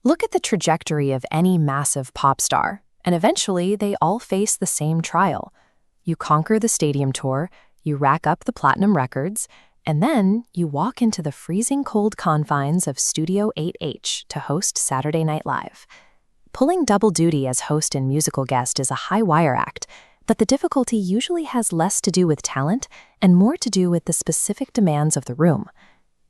Look at the trajectory of any massive pop star, and eventually they all face the same trial. You conquer the stadium tour, you rack up the platinum records, and then you walk into the freezing cold confines of Studio 8H to host Saturday Night Live. Pulling double duty as host and musical guest is a high-wire act, but the difficulty usually has less to do with talent and more to do with the specific demands of the room.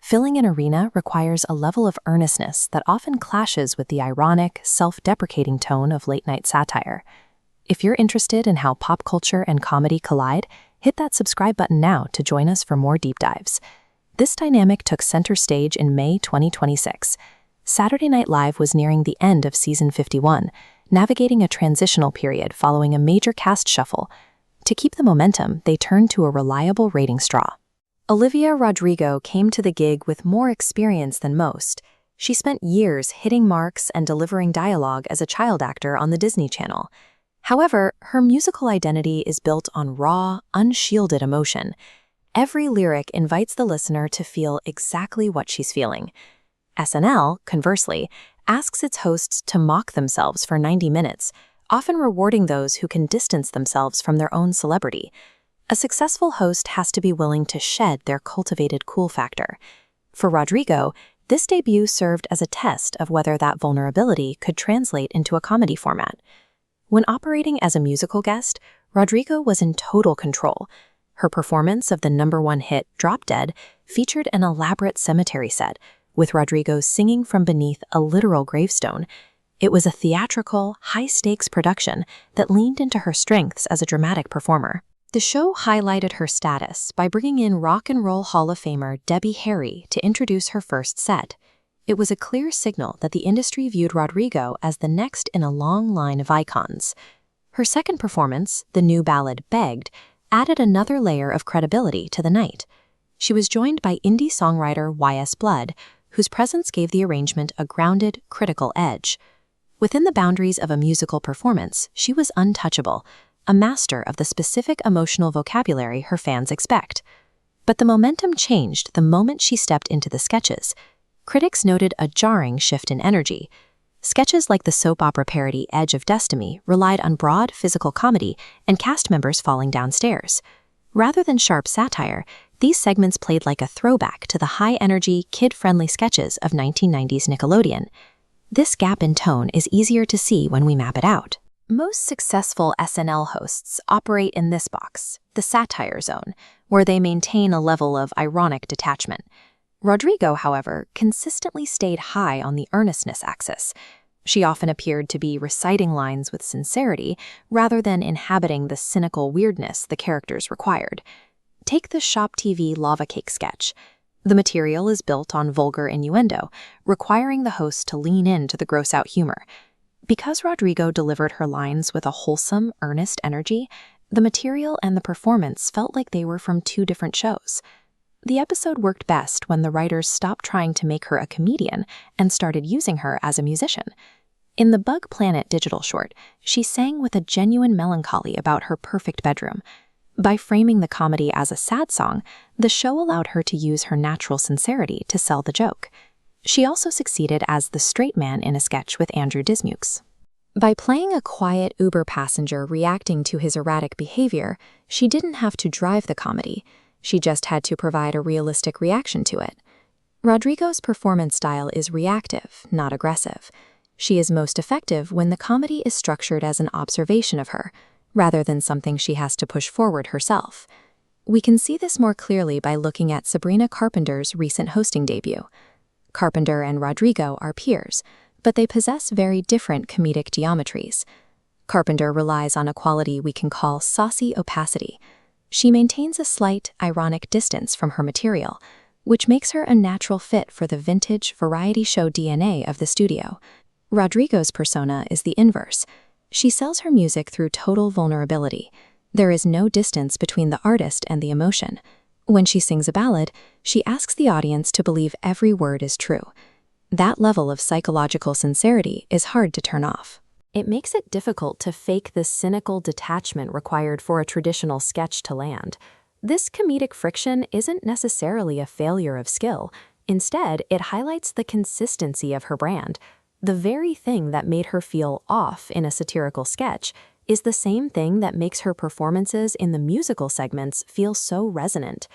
Filling an arena requires a level of earnestness that often clashes with the ironic, self-deprecating tone of late-night satire. If you're interested in how pop culture and comedy collide, hit that subscribe button now to join us for more deep dives. This dynamic took center stage in May 2026. Saturday Night Live was nearing the end of season 51, navigating a transitional period following a major cast shuffle. To keep the momentum, they turned to a reliable rating straw. Olivia Rodrigo came to the gig with more experience than most. She spent years hitting marks and delivering dialogue as a child actor on the Disney Channel. However, her musical identity is built on raw, unshielded emotion. Every lyric invites the listener to feel exactly what she's feeling. SNL, conversely, asks its hosts to mock themselves for 90 minutes, often rewarding those who can distance themselves from their own celebrity. A successful host has to be willing to shed their cultivated cool factor. For Rodrigo, this debut served as a test of whether that vulnerability could translate into a comedy format. When operating as a musical guest, Rodrigo was in total control. Her performance of the #1 hit Drop Dead featured an elaborate cemetery set, with Rodrigo singing from beneath a literal gravestone. It was a theatrical, high-stakes production that leaned into her strengths as a dramatic performer. The show highlighted her status by bringing in Rock and Roll Hall of Famer Debbie Harry to introduce her first set. It was a clear signal that the industry viewed Rodrigo as the next in a long line of icons. Her second performance, the new ballad Begged, added another layer of credibility to the night. She was joined by indie songwriter Y.S. Blood, whose presence gave the arrangement a grounded, critical edge. Within the boundaries of a musical performance, she was untouchable, a master of the specific emotional vocabulary her fans expect. But the momentum changed the moment she stepped into the sketches. Critics noted a jarring shift in energy. Sketches like the soap opera parody Edge of Destiny relied on broad physical comedy and cast members falling downstairs. Rather than sharp satire, these segments played like a throwback to the high-energy, kid-friendly sketches of 1990s Nickelodeon. This gap in tone is easier to see when we map it out. Most successful SNL hosts operate in this box, the satire zone, where they maintain a level of ironic detachment. Rodrigo, however, consistently stayed high on the earnestness axis. She often appeared to be reciting lines with sincerity rather than inhabiting the cynical weirdness the characters required. Take the Shop TV lava cake sketch. The material is built on vulgar innuendo, requiring the host to lean into the gross-out humor. Because Rodrigo delivered her lines with a wholesome, earnest energy, the material and the performance felt like they were from two different shows. The episode worked best when the writers stopped trying to make her a comedian and started using her as a musician. In the Bug Planet digital short, she sang with a genuine melancholy about her perfect bedroom. By framing the comedy as a sad song, the show allowed her to use her natural sincerity to sell the joke. She also succeeded as the straight man in a sketch with Andrew Dismukes. By playing a quiet Uber passenger reacting to his erratic behavior, she didn't have to drive the comedy. She just had to provide a realistic reaction to it. Rodrigo's performance style is reactive, not aggressive. She is most effective when the comedy is structured as an observation of her, rather than something she has to push forward herself. We can see this more clearly by looking at Sabrina Carpenter's recent hosting debut. Carpenter and Rodrigo are peers, but they possess very different comedic geometries. Carpenter relies on a quality we can call saucy opacity. She maintains a slight, ironic distance from her material, which makes her a natural fit for the vintage variety show DNA of the studio. Rodrigo's persona is the inverse. She sells her music through total vulnerability. There is no distance between the artist and the emotion. When she sings a ballad, she asks the audience to believe every word is true. That level of psychological sincerity is hard to turn off. It makes it difficult to fake the cynical detachment required for a traditional sketch to land. This comedic friction isn't necessarily a failure of skill. Instead, it highlights the consistency of her brand. The very thing that made her feel off in a satirical sketch is the same thing that makes her performances in the musical segments feel so resonant.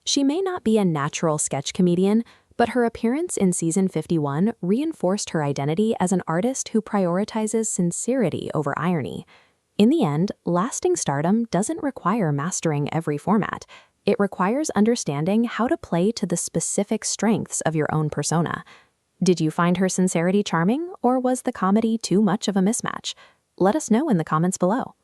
She may not be a natural sketch comedian, but her appearance in season 51 reinforced her identity as an artist who prioritizes sincerity over irony. In the end, lasting stardom doesn't require mastering every format. It requires understanding how to play to the specific strengths of your own persona. Did you find her sincerity charming, or was the comedy too much of a mismatch? Let us know in the comments below.